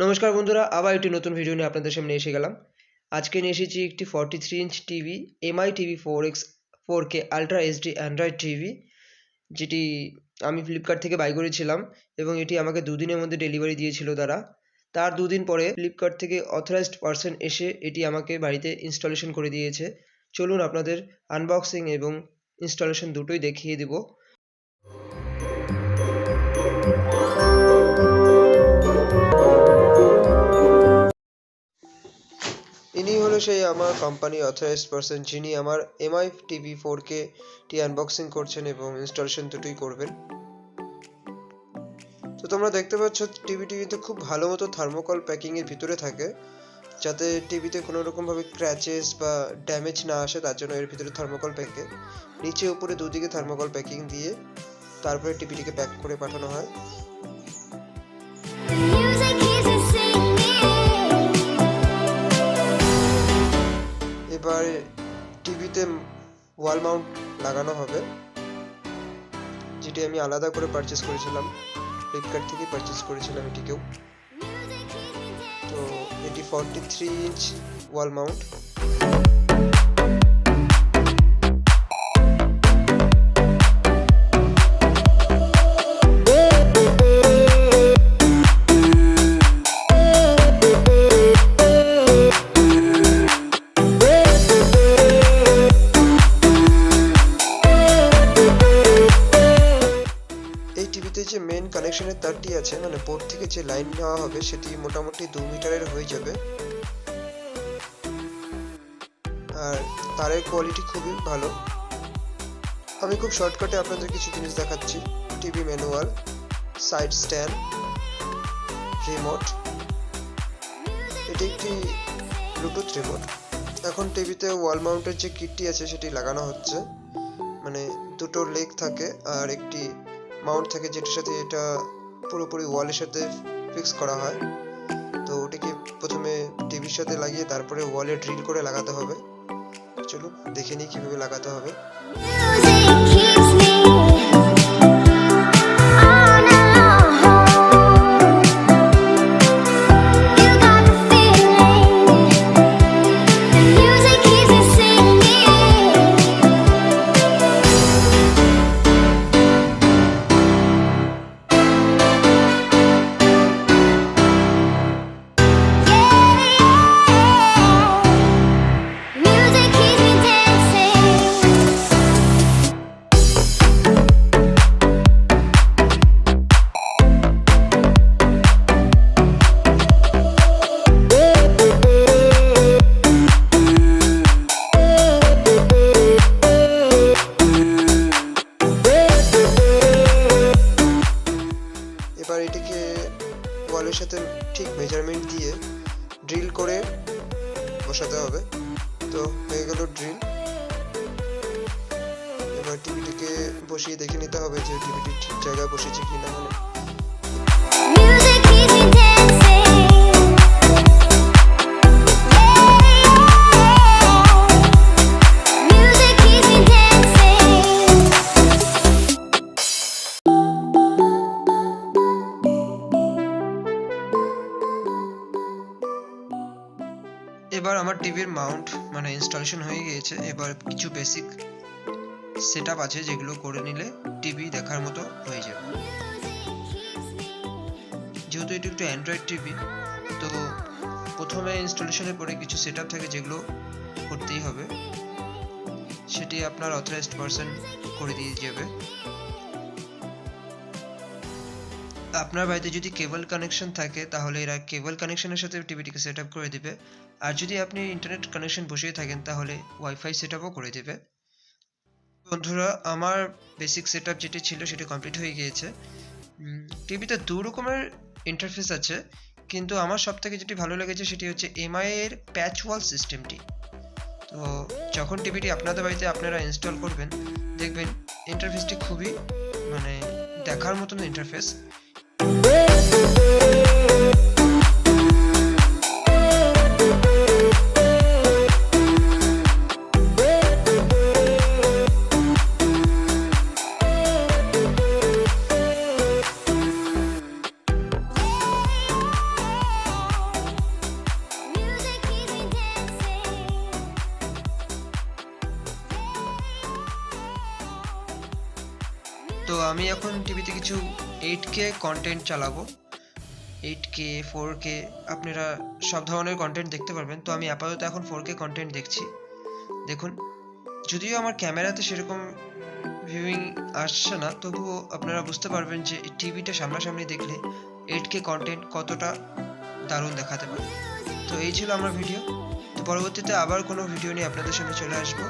নমস্কার বন্ধুরা, আবার একটি নতুন ভিডিও নিয়ে আপনাদের সামনে এসে গেলাম। আজকে নিয়ে এসেছি একটি 43 inch TV, MI TV 4X 4K ultra HD Android TV, যেটি আমি ফ্লিপকার্ট থেকে বাই করেছিলাম এবং এটি আমাকে দুদিনের মধ্যে ডেলিভারি দিয়েছিল তারা। তার দুদিন পরে ফ্লিপকার্ট থেকে অথরাইজড পার্সন এসে এটি আমাকে বাড়িতে ইনস্টলেশন করে দিয়েছে। চলুন আপনাদের আনবক্সিং এবং ইনস্টলেশন দুটোই দেখিয়ে দেব। ইনি হলো সেই আমার কোম্পানি অথরাইজড পার্সন, যিনি আমার এমআই টিভি 4K টি আনবক্সিং করছেন এবং ইনস্টলেশন দুটোই করবেন। তো তোমরা দেখতে পাচ্ছ টিভিটি কিন্তু খুব ভালো মতো থার্মোকল প্যাকিং এর ভিতরে থাকে, যাতে টিভিতে কোনো রকম ভাবে ক্র্যাচেস বা ড্যামেজ না আসে, তার জন্য এর ভিতরে থার্মোকল প্যাকে নিচে উপরে দুদিকে থার্মোকল প্যাকিং দিয়ে তারপরে টিভিটিকে প্যাক করে পাঠানো হয়। এবার টিভিতে ওয়াল মাউন্ট লাগানো হবে, যেটি আমি আলাদা করে পারচেজ করেছিলাম, ফ্লিপকার্ট থেকে পারচেজ করেছিলাম এটিকেও। তো এটি 43 ইঞ্চ ওয়াল মাউন্ট। যে মেন কানেকশনের তারটি আছে, মানে বোর্ড থেকে যে লাইন নেওয়া হবে সেটি মোটামুটি 2 মিটারের হয়ে যাবে, আর তারের কোয়ালিটি খুবই ভালো। আমি খুব শর্টকাটে আপনাদের কিছু জিনিস দেখাচ্ছি। TV manual, side stand, remote, এটি একটি ব্লুটুথ রিমোট। এখন টিভিতে ওয়াল মাউন্টের যে কিটটি আছে সেটি লাগানো হচ্ছে, মানে দুটো লেগ থাকে আর একটি মাউন্ট থাকে, যেটার সাথে এটা পুরোপুরি ওয়ালের সাথে ফিক্স করা হয়। তো ওটিকে প্রথমে টিভির সাথে লাগিয়ে তারপরে ওয়ালে ড্রিল করে লাগাতে হবে। চলুন দেখে নিই কিভাবে লাগাতে হবে। এবার এটিকে ওয়ালের সাথে ঠিক মেজারমেন্ট দিয়ে ড্রিল করে বসাতে হবে। তো হয়ে গেল ড্রিল। এবার টিভিটিকে বসিয়ে দেখে নিতে হবে যে টিভিটি ঠিক জায়গায় বসেছে কিনা। এবার আমার টিভির মাউন্ট মানে ইনস্টলেশন হয়ে গিয়েছে। এবার কিছু বেসিক সেটআপ আছে যেগুলো করে নিলে টিভি দেখার মতো হয়ে যাবে। যেহেতু এটি একটু অ্যান্ড্রয়েড টিভি, তো প্রথমে ইনস্টলেশনের পরে কিছু সেটআপ থাকে যেগুলো করতেই হবে, সেটি আপনার অথরাইজড পারসন করে দিয়ে যাবে। আপনার বাড়িতে যদি কেবল কানেকশন থাকে তাহলে এরা কেবল কানেকশনের সাথে টিভিটিকে সেটআপ করে দিবে, আর যদি আপনি ইন্টারনেট কানেকশন বসিয়ে থাকেন তাহলে ওয়াইফাই সেটআপও করে দিবে। বন্ধুরা, আমার বেসিক সেটআপ যেটি ছিল সেটি কমপ্লিট হয়ে গিয়েছে। টিভিতে দু রকমের ইন্টারফেস আছে, কিন্তু আমার সবথেকে যেটি ভালো লেগেছে সেটি হচ্ছে এমআই এর প্যাচওয়াল সিস্টেমটি। তো যখন টিভিটি আপনাদের বাড়িতে আপনারা ইনস্টল করবেন, দেখবেন ইন্টারফেসটি খুবই মানে দেখার মতন ইন্টারফেস। তো আমি এখন টিভিতে কিছু 8K কন্টেন্ট চালাবো, 8K 4K, আপনারা সব ধরনের কন্টেন্ট দেখতে পারবেন। তো আমি আপাতত এখন 4K কন্টেন্ট দেখছি। দেখুন, যদিও আমার ক্যামেরাতে সেরকম ভিউইং আসছে না, তবুও আপনারা বুঝতে পারবেন যে টিভিটা সামনাসামনি দেখলে 8K কন্টেন্ট কতটা দারুণ দেখাতে পারে। তো এই ছিল আমার ভিডিও। তো পরবর্তীতে আবার কোনো ভিডিও নিয়ে আপনাদের সামনে চলে আসবো।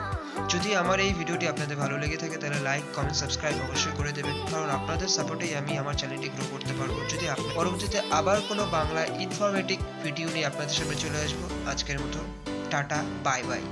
যদি আমার এই ভিডিওটি আপনাদের ভালো লেগে থাকে তাহলে লাইক, কমেন্ট, সাবস্ক্রাইব অবশ্যই করে দেবেন, কারণ আপনাদের সাপোর্টেই আমি আমার চ্যানেলটি গ্রো করতে পারবো। যদি পরবর্তীতে আবার কোনো বাংলা ইনফরমেটিভ ভিডিও নিয়ে আপনাদের সামনে চলে আসবো। আজকের মতো টাটা, বাই বাই।